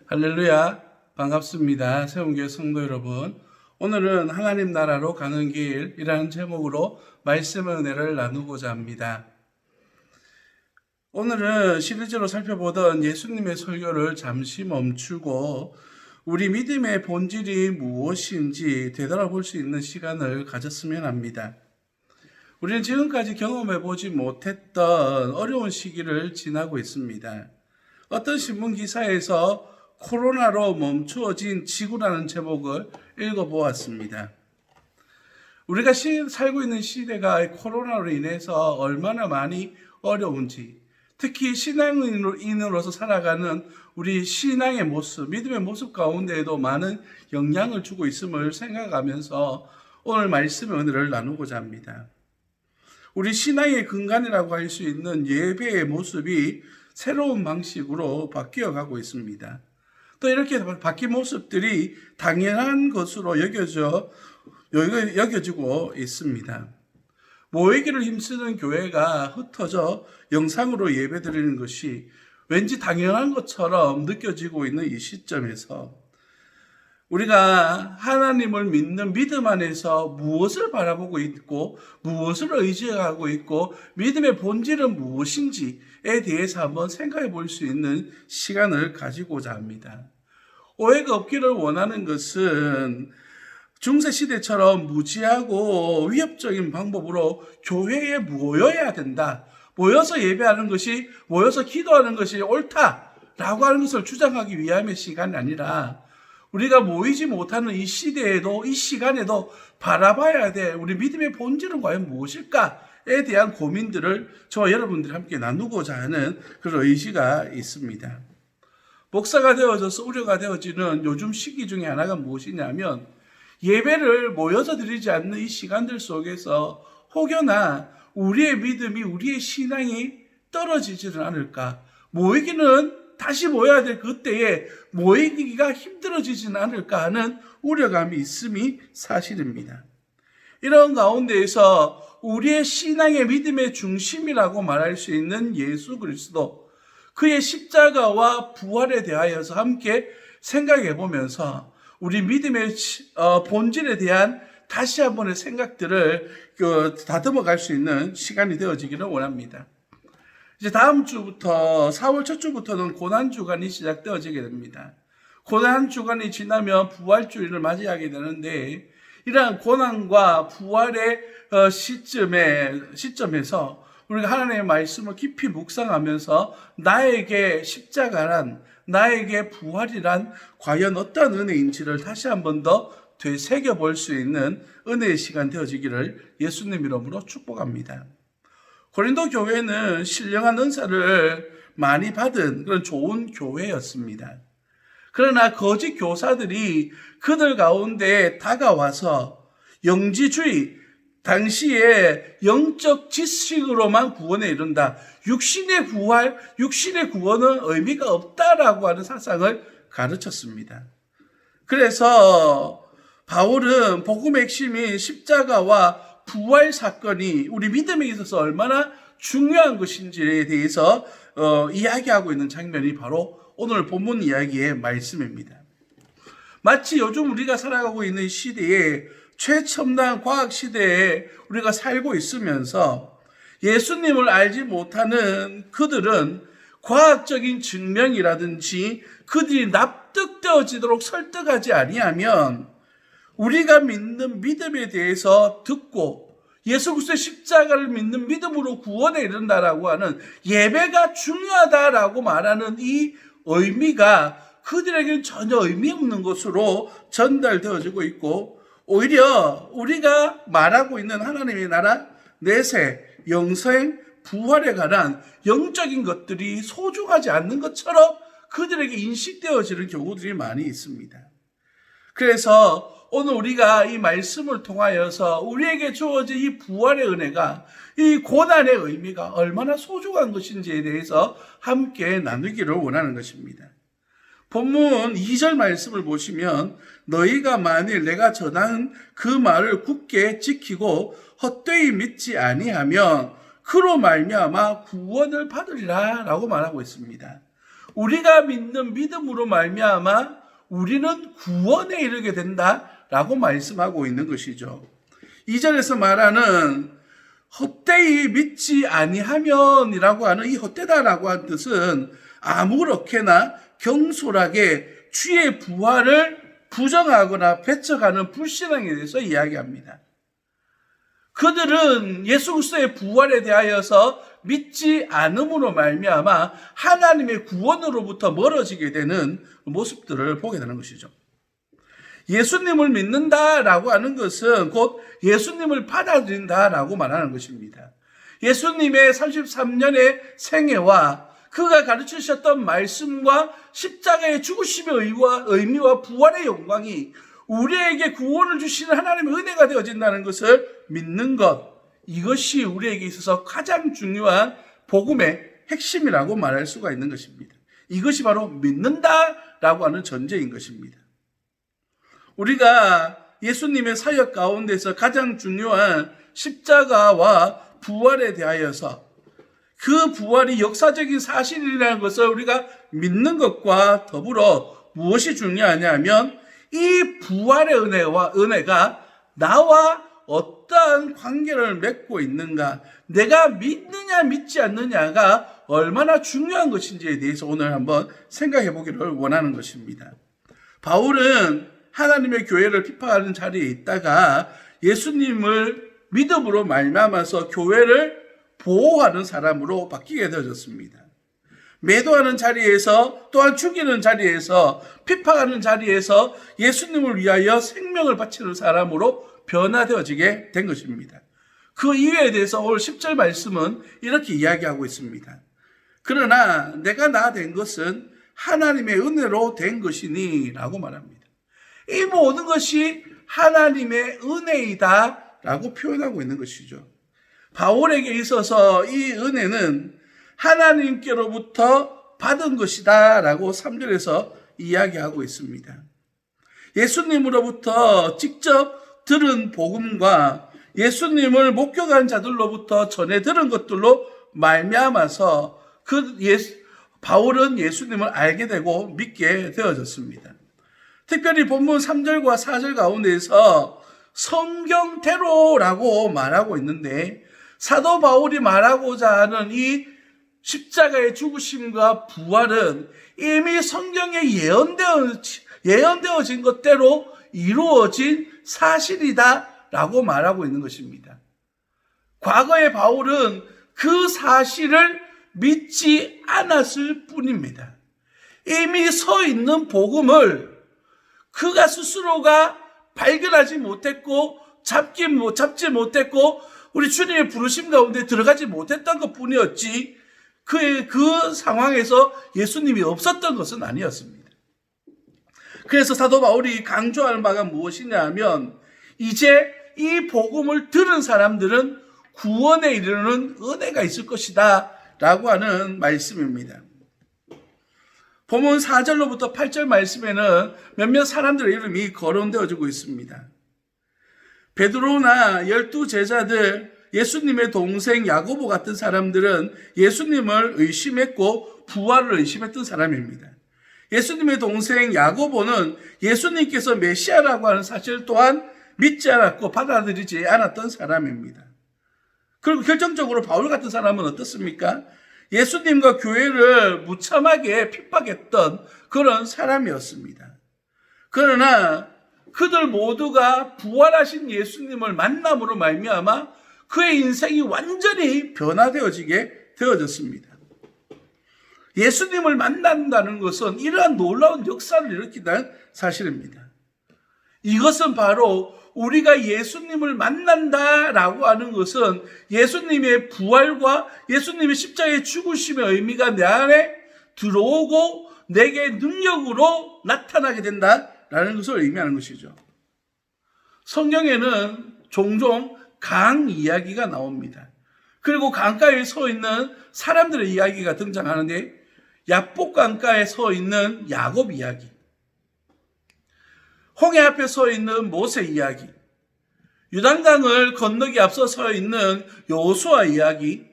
할렐루야, 반갑습니다. 세운교회 성도 여러분. 오늘은 하나님 나라로 가는 길이라는 제목으로 말씀의 은혜를 나누고자 합니다. 오늘은 시리즈로 살펴보던 예수님의 설교를 잠시 멈추고 우리 믿음의 본질이 무엇인지 되돌아볼 수 있는 시간을 가졌으면 합니다. 우리는 지금까지 경험해보지 못했던 어려운 시기를 지나고 있습니다. 어떤 신문 기사에서 코로나로 멈추어진 지구라는 제목을 읽어보았습니다. 우리가 살고 있는 시대가 코로나로 인해서 얼마나 많이 어려운지, 특히 신앙인으로서 살아가는 우리 신앙의 모습, 믿음의 모습 가운데에도 많은 영향을 주고 있음을 생각하면서 오늘 말씀의 은혜를 나누고자 합니다. 우리 신앙의 근간이라고 할 수 있는 예배의 모습이 새로운 방식으로 바뀌어가고 있습니다. 또 이렇게 바뀐 모습들이 당연한 것으로 여겨지고 있습니다. 모이기를 힘쓰는 교회가 흩어져 영상으로 예배드리는 것이 왠지 당연한 것처럼 느껴지고 있는 이 시점에서 우리가 하나님을 믿는 믿음 안에서 무엇을 바라보고 있고 무엇을 의지하고 있고 믿음의 본질은 무엇인지에 대해서 한번 생각해 볼 수 있는 시간을 가지고자 합니다. 오해가 없기를 원하는 것은 중세시대처럼 무지하고 위협적인 방법으로 교회에 모여야 된다. 모여서 예배하는 것이, 모여서 기도하는 것이 옳다라고 하는 것을 주장하기 위함의 시간이 아니라 우리가 모이지 못하는 이 시대에도, 이 시간에도 바라봐야 돼. 우리 믿음의 본질은 과연 무엇일까에 대한 고민들을 저와 여러분들이 함께 나누고자 하는 그런 의지가 있습니다. 목사가 되어져서 우려가 되어지는 요즘 시기 중에 하나가 무엇이냐면 예배를 모여서 드리지 않는 이 시간들 속에서 혹여나 우리의 믿음이, 우리의 신앙이 떨어지지는 않을까. 모이기는 다시 모여야 될 그때에 모이기가 힘들어지지는 않을까 하는 우려감이 있음이 사실입니다. 이런 가운데에서 우리의 신앙의 믿음의 중심이라고 말할 수 있는 예수 그리스도, 그의 십자가와 부활에 대하여서 함께 생각해 보면서 우리 믿음의 본질에 대한 다시 한번의 생각들을 다듬어 갈 수 있는 시간이 되어지기를 원합니다. 이제 다음 주부터 4월 첫 주부터는 고난주간이 시작되어지게 됩니다. 고난주간이 지나면 부활주일을 맞이하게 되는데 이러한 고난과 부활의 시점에서 우리가 하나님의 말씀을 깊이 묵상하면서 나에게 십자가란, 나에게 부활이란 과연 어떤 은혜인지를 다시 한 번 더 되새겨볼 수 있는 은혜의 시간 되어지기를 예수님 이름으로 축복합니다. 고린도 교회는 신령한 은사를 많이 받은 그런 좋은 교회였습니다. 그러나 거짓 교사들이 그들 가운데 다가와서 영지주의, 당시에 영적 지식으로만 구원에 이른다. 육신의 부활, 육신의 구원은 의미가 없다라고 하는 사상을 가르쳤습니다. 그래서 바울은 복음의 핵심인 십자가와 부활 사건이 우리 믿음에 있어서 얼마나 중요한 것인지에 대해서 이야기하고 있는 장면이 바로 오늘 본문 이야기의 말씀입니다. 마치 요즘 우리가 살아가고 있는 시대에 최첨단 과학 시대에 우리가 살고 있으면서 예수님을 알지 못하는 그들은 과학적인 증명이라든지 그들이 납득되어지도록 설득하지 아니하면 우리가 믿는 믿음에 대해서 듣고 예수 그리스도의 십자가를 믿는 믿음으로 구원에 이른다라고 하는 예배가 중요하다라고 말하는 이 의미가 그들에게는 전혀 의미 없는 것으로 전달되어지고 있고 오히려 우리가 말하고 있는 하나님의 나라, 내세, 영생, 부활에 관한 영적인 것들이 소중하지 않는 것처럼 그들에게 인식되어지는 경우들이 많이 있습니다. 그래서 오늘 우리가 이 말씀을 통하여서 우리에게 주어진 이 부활의 은혜가, 이 고난의 의미가 얼마나 소중한 것인지에 대해서 함께 나누기를 원하는 것입니다. 본문 2절 말씀을 보시면 너희가 만일 내가 전한 그 말을 굳게 지키고 헛되이 믿지 아니하면 그로 말미암아 구원을 받으리라 라고 말하고 있습니다. 우리가 믿는 믿음으로 말미암아 우리는 구원에 이르게 된다라고 말씀하고 있는 것이죠. 2절에서 말하는 헛되이 믿지 아니하면이라고 하는 이 헛되다라고 하는 뜻은 아무렇게나 경솔하게 주의 부활을 부정하거나 배척하는 불신앙에 대해서 이야기합니다. 그들은 예수 그리스도의 부활에 대하여서 믿지 않음으로 말미암아 하나님의 구원으로부터 멀어지게 되는 모습들을 보게 되는 것이죠. 예수님을 믿는다라고 하는 것은 곧 예수님을 받아들인다라고 말하는 것입니다. 예수님의 33년의 생애와 그가 가르치셨던 말씀과 십자가의 죽으심의 의미와 부활의 영광이 우리에게 구원을 주시는 하나님의 은혜가 되어진다는 것을 믿는 것, 이것이 우리에게 있어서 가장 중요한 복음의 핵심이라고 말할 수가 있는 것입니다. 이것이 바로 믿는다라고 하는 전제인 것입니다. 우리가 예수님의 사역 가운데서 가장 중요한 십자가와 부활에 대하여서 그 부활이 역사적인 사실이라는 것을 우리가 믿는 것과 더불어 무엇이 중요하냐면 이 부활의 은혜가 나와 어떠한 관계를 맺고 있는가, 내가 믿느냐 믿지 않느냐가 얼마나 중요한 것인지에 대해서 오늘 한번 생각해 보기를 원하는 것입니다. 바울은 하나님의 교회를 비판하는 자리에 있다가 예수님을 믿음으로 말미암아서 교회를 보호하는 사람으로 바뀌게 되어졌습니다. 매도하는 자리에서 또한 죽이는 자리에서 비판하는 자리에서 예수님을 위하여 생명을 바치는 사람으로 변화되어지게 된 것입니다. 그 이유에 대해서 오늘 10절 말씀은 이렇게 이야기하고 있습니다. 그러나 내가 나 된 것은 하나님의 은혜로 된 것이니 라고 말합니다. 이 모든 것이 하나님의 은혜이다 라고 표현하고 있는 것이죠. 바울에게 있어서 이 은혜는 하나님께로부터 받은 것이다 라고 3절에서 이야기하고 있습니다. 예수님으로부터 직접 들은 복음과 예수님을 목격한 자들로부터 전해 들은 것들로 말미암아서 바울은 예수님을 알게 되고 믿게 되어졌습니다. 특별히 본문 3절과 4절 가운데에서 성경대로라고 말하고 있는데 사도 바울이 말하고자 하는 이 십자가의 죽으심과 부활은 이미 성경에 예언되어진 것대로 이루어진 사실이다라고 말하고 있는 것입니다. 과거의 바울은 그 사실을 믿지 않았을 뿐입니다. 이미 서 있는 복음을 그가 스스로가 발견하지 못했고 잡지 못했고 우리 주님의 부르심 가운데 들어가지 못했던 것뿐이었지 그 상황에서 예수님이 없었던 것은 아니었습니다. 그래서 사도 바울이 강조하는 바가 무엇이냐 하면 이제 이 복음을 들은 사람들은 구원에 이르는 은혜가 있을 것이다 라고 하는 말씀입니다. 본문 4절로부터 8절 말씀에는 몇몇 사람들의 이름이 거론되어지고 있습니다. 베드로나 12제자들, 예수님의 동생 야고보 같은 사람들은 예수님을 의심했고 부활을 의심했던 사람입니다. 예수님의 동생 야고보는 예수님께서 메시아라고 하는 사실 또한 믿지 않았고 받아들이지 않았던 사람입니다. 그리고 결정적으로 바울 같은 사람은 어떻습니까? 예수님과 교회를 무참하게 핍박했던 그런 사람이었습니다. 그러나 그들 모두가 부활하신 예수님을 만남으로 말미암아 그의 인생이 완전히 변화되어지게 되어졌습니다. 예수님을 만난다는 것은 이러한 놀라운 역사를 일으킨다는 사실입니다. 이것은 바로 우리가 예수님을 만난다라고 하는 것은 예수님의 부활과 예수님의 십자가의 죽으심의 의미가 내 안에 들어오고 내게 능력으로 나타나게 된다라는 것을 의미하는 것이죠. 성경에는 종종 강 이야기가 나옵니다. 그리고 강가에 서 있는 사람들의 이야기가 등장하는데 야복 강가에 서 있는 야곱 이야기, 홍해 앞에 서 있는 모세 이야기, 요단강을 건너기 앞서 서 있는 여호수아 이야기,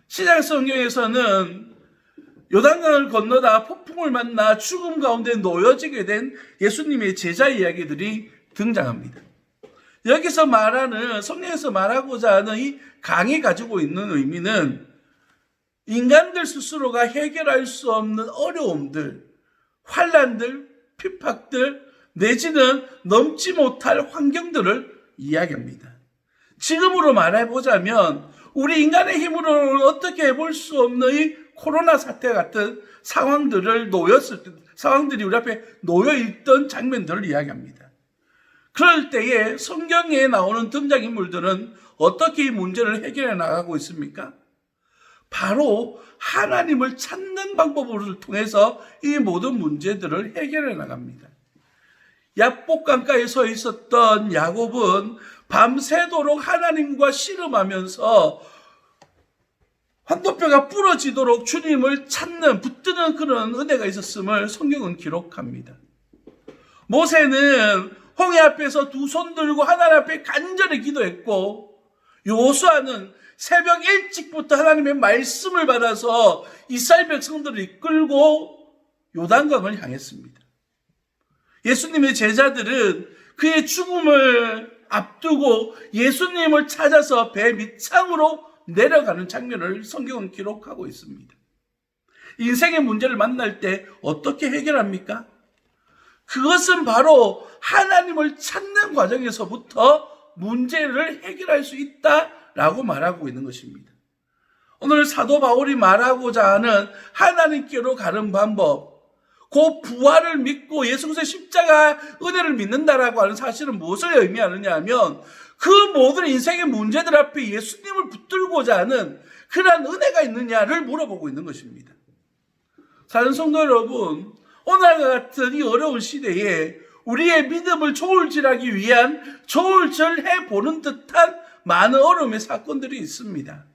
신약 성경에서는 요단강을 건너다 폭풍을 만나 죽음 가운데 놓여지게 된 예수님의 제자 이야기들이 등장합니다. 여기서 말하는, 성경에서 말하고자 하는 이 강이 가지고 있는 의미는 인간들 스스로가 해결할 수 없는 어려움들, 환난들, 핍박들, 내지는 넘지 못할 환경들을 이야기합니다. 지금으로 말해보자면 우리 인간의 힘으로는 어떻게 해볼 수 없는 이 코로나 사태 같은 상황들이 우리 앞에 놓여있던 장면들을 이야기합니다. 그럴 때에 성경에 나오는 등장인물들은 어떻게 이 문제를 해결해 나가고 있습니까? 바로 하나님을 찾는 방법을 통해서 이 모든 문제들을 해결해 나갑니다. 약복강가에 서 있었던 야곱은 밤새도록 하나님과 씨름하면서 환도뼈가 부러지도록 주님을 찾는, 붙드는 그런 은혜가 있었음을 성경은 기록합니다. 모세는 홍해 앞에서 두 손 들고 하나님 앞에 간절히 기도했고, 여호수아는 새벽 일찍부터 하나님의 말씀을 받아서 이스라엘 백성들을 이끌고 요단강을 향했습니다. 예수님의 제자들은 그의 죽음을 앞두고 예수님을 찾아서 배 밑창으로 내려가는 장면을 성경은 기록하고 있습니다. 인생의 문제를 만날 때 어떻게 해결합니까? 그것은 바로 하나님을 찾는 과정에서부터 문제를 해결할 수 있다라고 말하고 있는 것입니다. 오늘 사도 바울이 말하고자 하는 하나님께로 가는 방법, 그 부활을 믿고 예수 그리스도의 십자가 은혜를 믿는다라고 하는 사실은 무엇을 의미하느냐 하면 그 모든 인생의 문제들 앞에 예수님을 붙들고자 하는 그러한 은혜가 있느냐를 물어보고 있는 것입니다. 사는 성도 여러분, 오늘과 같은 이 어려운 시대에 우리의 믿음을 조울질하기 위한 조울질해보는 듯한 많은 어려움의 사건들이 있습니다.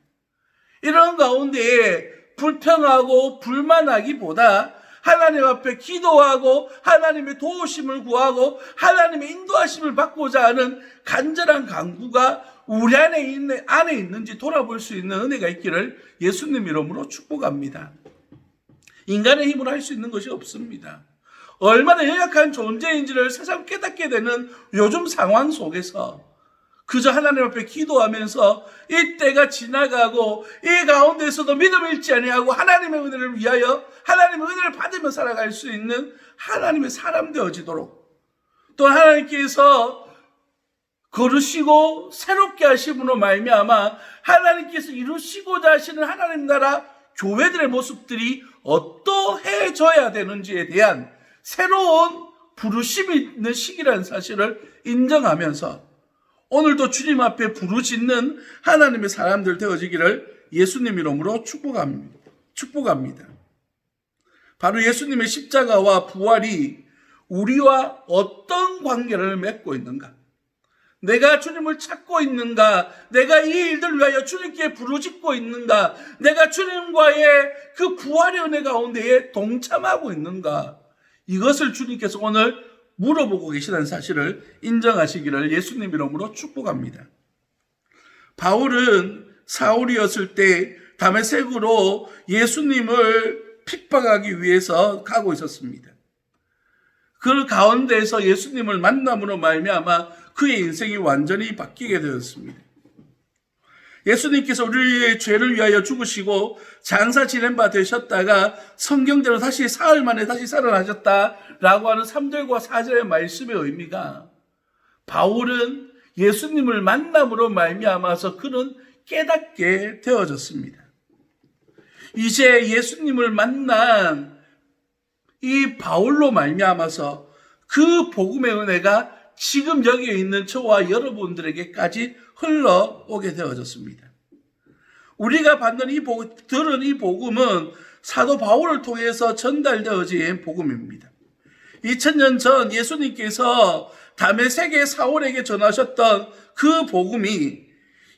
이런 가운데에 불평하고 불만하기보다 하나님 앞에 기도하고 하나님의 도우심을 구하고 하나님의 인도하심을 받고자 하는 간절한 간구가 우리 안에 있는지 돌아볼 수 있는 은혜가 있기를 예수님 이름으로 축복합니다. 인간의 힘으로 할 수 있는 것이 없습니다. 얼마나 연약한 존재인지를 새삼 깨닫게 되는 요즘 상황 속에서 그저 하나님 앞에 기도하면서 이 때가 지나가고 이 가운데서도 믿음을 잃지 아니하고 하나님의 은혜를 위하여 하나님의 은혜를 받으며 살아갈 수 있는 하나님의 사람 되어지도록, 또 하나님께서 거르시고 새롭게 하심으로 말미암아 하나님께서 이루시고자 하시는 하나님 나라 교회들의 모습들이 어떠해져야 되는지에 대한 새로운 부르심이 있는 시기라는 사실을 인정하면서 오늘도 주님 앞에 부르짖는 하나님의 사람들 되어지기를 예수님 이름으로 축복합니다. 바로 예수님의 십자가와 부활이 우리와 어떤 관계를 맺고 있는가? 내가 주님을 찾고 있는가? 내가 이 일들 위하여 주님께 부르짖고 있는가? 내가 주님과의 그 부활의 은혜 가운데에 동참하고 있는가? 이것을 주님께서 오늘 물어보고 계시다는 사실을 인정하시기를 예수님 이름으로 축복합니다. 바울은 사울이었을 때 다메섹으로 예수님을 핍박하기 위해서 가고 있었습니다. 그 가운데에서 예수님을 만남으로 말미암아 그의 인생이 완전히 바뀌게 되었습니다. 예수님께서 우리의 죄를 위하여 죽으시고 장사 지낸 바 되셨다가 성경대로 다시 사흘 만에 다시 살아나셨다라고 하는 3절과 4절의 말씀의 의미가, 바울은 예수님을 만남으로 말미암아서 그는 깨닫게 되어졌습니다. 이제 예수님을 만난 이 바울로 말미암아서 그 복음의 은혜가 지금 여기에 있는 저와 여러분들에게까지 흘러오게 되어졌습니다. 우리가 들은 이 복음은 사도 바울을 통해서 전달되어진 복음입니다. 2000년 전 예수님께서 다메섹의 사울에게 전하셨던 그 복음이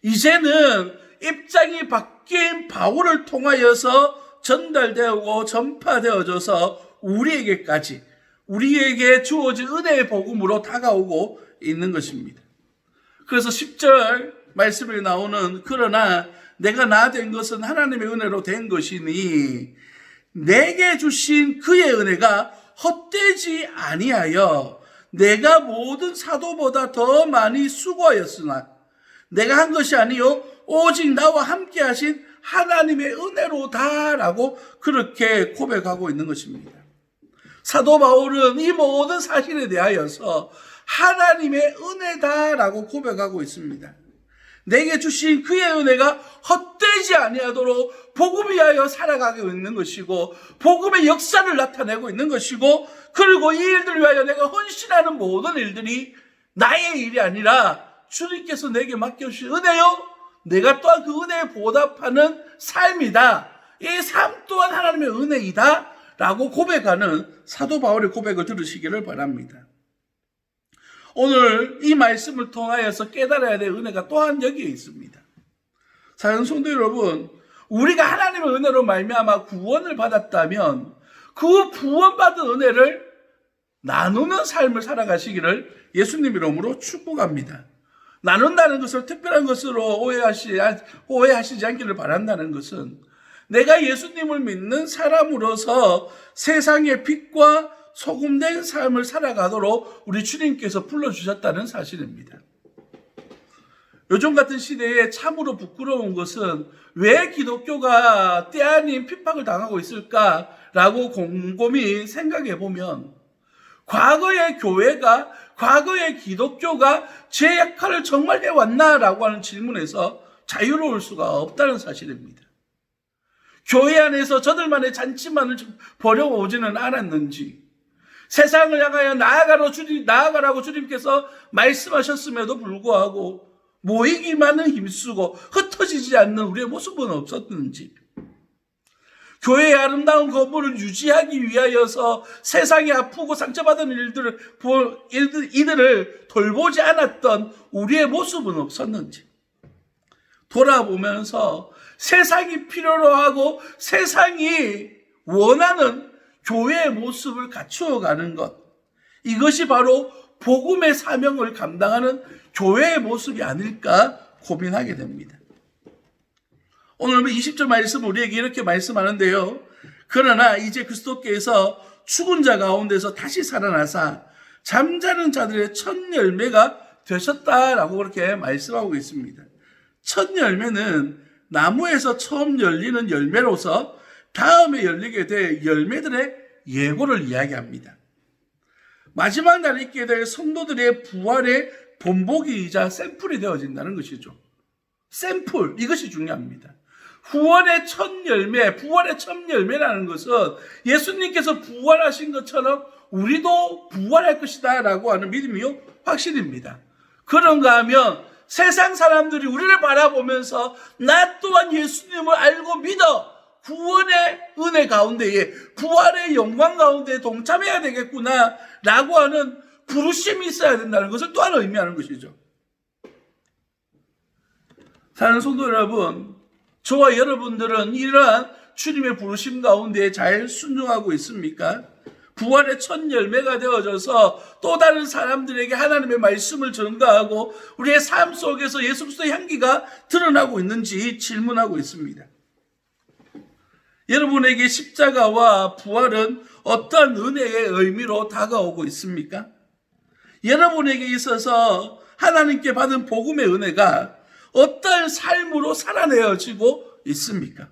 이제는 입장이 바뀐 바울을 통하여서 전달되고 전파되어져서 우리에게 주어진 은혜의 복음으로 다가오고 있는 것입니다. 그래서 10절 말씀에 나오는 그러나 내가 나 된 것은 하나님의 은혜로 된 것이니 내게 주신 그의 은혜가 헛되지 아니하여 내가 모든 사도보다 더 많이 수고하였으나 내가 한 것이 아니요 오직 나와 함께 하신 하나님의 은혜로다라고 그렇게 고백하고 있는 것입니다. 사도 바울은 이 모든 사실에 대하여서 하나님의 은혜다라고 고백하고 있습니다. 내게 주신 그의 은혜가 헛되지 아니하도록 복음 위하여 살아가고 있는 것이고 복음의 역사를 나타내고 있는 것이고 그리고 이 일들 위하여 내가 헌신하는 모든 일들이 나의 일이 아니라 주님께서 내게 맡겨주신 은혜요 내가 또한 그 은혜에 보답하는 삶이다. 이 삶 또한 하나님의 은혜이다 라고 고백하는 사도 바울의 고백을 들으시기를 바랍니다. 오늘 이 말씀을 통하여서 깨달아야 될 은혜가 또한 여기에 있습니다. 사랑하는 성도 여러분, 우리가 하나님의 은혜로 말미암아 구원을 받았다면 그 구원받은 은혜를 나누는 삶을 살아가시기를 예수님 이름으로 축복합니다. 나눈다는 것을 특별한 것으로 오해하시지 않기를 바란다는 것은 내가 예수님을 믿는 사람으로서 세상의 빛과 소금된 삶을 살아가도록 우리 주님께서 불러주셨다는 사실입니다. 요즘 같은 시대에 참으로 부끄러운 것은 왜 기독교가 때 아닌 핍박을 당하고 있을까라고 곰곰이 생각해 보면 과거의 교회가, 과거의 기독교가 제 역할을 정말 해왔나라고 하는 질문에서 자유로울 수가 없다는 사실입니다. 교회 안에서 저들만의 잔치만을 벌여오지는 않았는지, 세상을 향하여 나아가라고 주님께서 말씀하셨음에도 불구하고 모이기만은 힘쓰고 흩어지지 않는 우리의 모습은 없었는지, 교회의 아름다운 건물을 유지하기 위하여서 세상에 아프고 상처받은 이들을 돌보지 않았던 우리의 모습은 없었는지 돌아보면서 세상이 필요로 하고 세상이 원하는 교회의 모습을 갖추어가는 것, 이것이 바로 복음의 사명을 감당하는 교회의 모습이 아닐까 고민하게 됩니다. 오늘 20절 말씀 우리에게 이렇게 말씀하는데요. 그러나 이제 그리스도께서 죽은 자 가운데서 다시 살아나사 잠자는 자들의 첫 열매가 되셨다라고 그렇게 말씀하고 있습니다. 첫 열매는 나무에서 처음 열리는 열매로서 다음에 열리게 될 열매들의 예고를 이야기합니다. 마지막 날에 있게 될 성도들의 부활의 본보기이자 샘플이 되어진다는 것이죠. 샘플, 이것이 중요합니다. 부활의 첫 열매라는 것은 예수님께서 부활하신 것처럼 우리도 부활할 것이다 라고 하는 믿음이 확실입니다. 그런가 하면 세상 사람들이 우리를 바라보면서 나 또한 예수님을 알고 믿어 구원의 은혜 가운데에 부활의 영광 가운데 동참해야 되겠구나 라고 하는 부르심이 있어야 된다는 것을 또한 의미하는 것이죠. 사랑하는 성도 여러분, 저와 여러분들은 이러한 주님의 부르심 가운데 잘 순종하고 있습니까? 부활의 첫 열매가 되어져서 또 다른 사람들에게 하나님의 말씀을 전가하고 우리의 삶 속에서 예수 그리스도의 향기가 드러나고 있는지 질문하고 있습니다. 여러분에게 십자가와 부활은 어떤 은혜의 의미로 다가오고 있습니까? 여러분에게 있어서 하나님께 받은 복음의 은혜가 어떤 삶으로 살아내어지고 있습니까?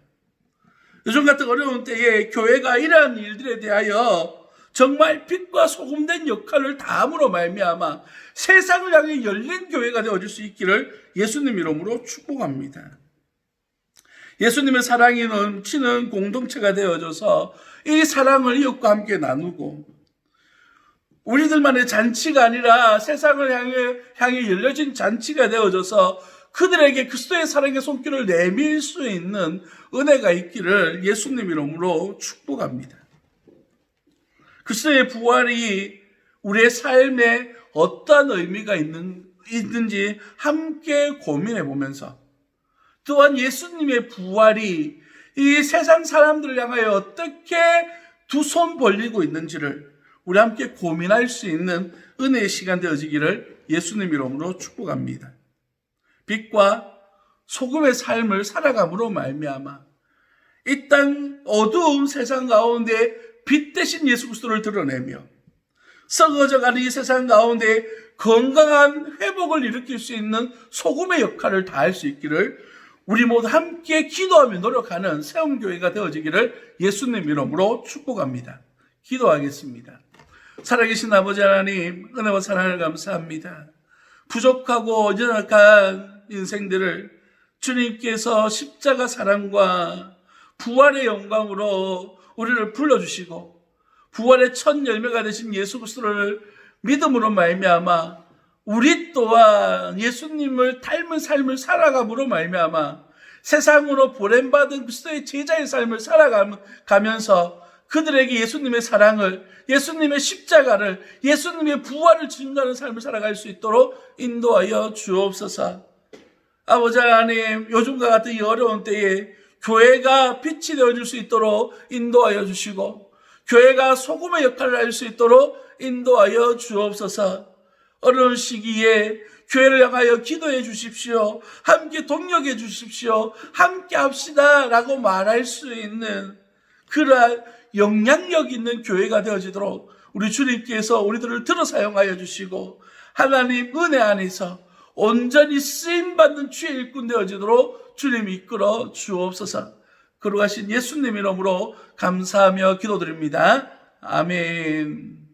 요즘 같은 어려운 때에 교회가 이러한 일들에 대하여 정말 빛과 소금된 역할을 다함으로 말미암아 세상을 향해 열린 교회가 되어질 수 있기를 예수님 이름으로 축복합니다. 예수님의 사랑이 넘치는 공동체가 되어져서 이 사랑을 이웃과 함께 나누고 우리들만의 잔치가 아니라 세상을 향해 열려진 잔치가 되어져서 그들에게 그리스도의 사랑의 손길을 내밀 수 있는 은혜가 있기를 예수님 이름으로 축복합니다. 그리스도의 부활이 우리의 삶에 어떤 의미가 있는지 함께 고민해 보면서 또한 예수님의 부활이 이 세상 사람들을 향하여 어떻게 두 손 벌리고 있는지를 우리 함께 고민할 수 있는 은혜의 시간 되어지기를 예수님 이름으로 축복합니다. 빛과 소금의 삶을 살아감으로 말미암아 이 땅 어두운 세상 가운데 빛 대신 예수 그리스도를 드러내며 썩어져가는 이 세상 가운데 건강한 회복을 일으킬 수 있는 소금의 역할을 다할 수 있기를 우리 모두 함께 기도하며 노력하는 세움교회가 되어지기를 예수님 이름으로 축복합니다. 기도하겠습니다. 살아계신 아버지 하나님, 은혜와 사랑을 감사합니다. 부족하고 연약한 인생들을 주님께서 십자가 사랑과 부활의 영광으로 우리를 불러주시고 부활의 첫 열매가 되신 예수 그리스도를 믿음으로 말미암아 우리 또한 예수님을 닮은 삶을 살아감으로 말미암아 세상으로 보냄받은 그리스도의 제자의 삶을 살아가면서 그들에게 예수님의 사랑을, 예수님의 십자가를, 예수님의 부활을 증거하는 삶을 살아갈 수 있도록 인도하여 주옵소서. 아버지 하나님, 요즘과 같은 이 어려운 때에 교회가 빛이 되어줄 수 있도록 인도하여 주시고 교회가 소금의 역할을 할 수 있도록 인도하여 주옵소서. 어려운 시기에 교회를 향하여 기도해 주십시오. 함께 동력해 주십시오. 함께 합시다 라고 말할 수 있는 그러한 영향력 있는 교회가 되어지도록 우리 주님께서 우리들을 들어 사용하여 주시고 하나님 은혜 안에서 온전히 쓰임받는 주의 일꾼 되어지도록 주님 이끌어 주옵소서. 거룩하신 예수님 이름으로 감사하며 기도드립니다. 아멘.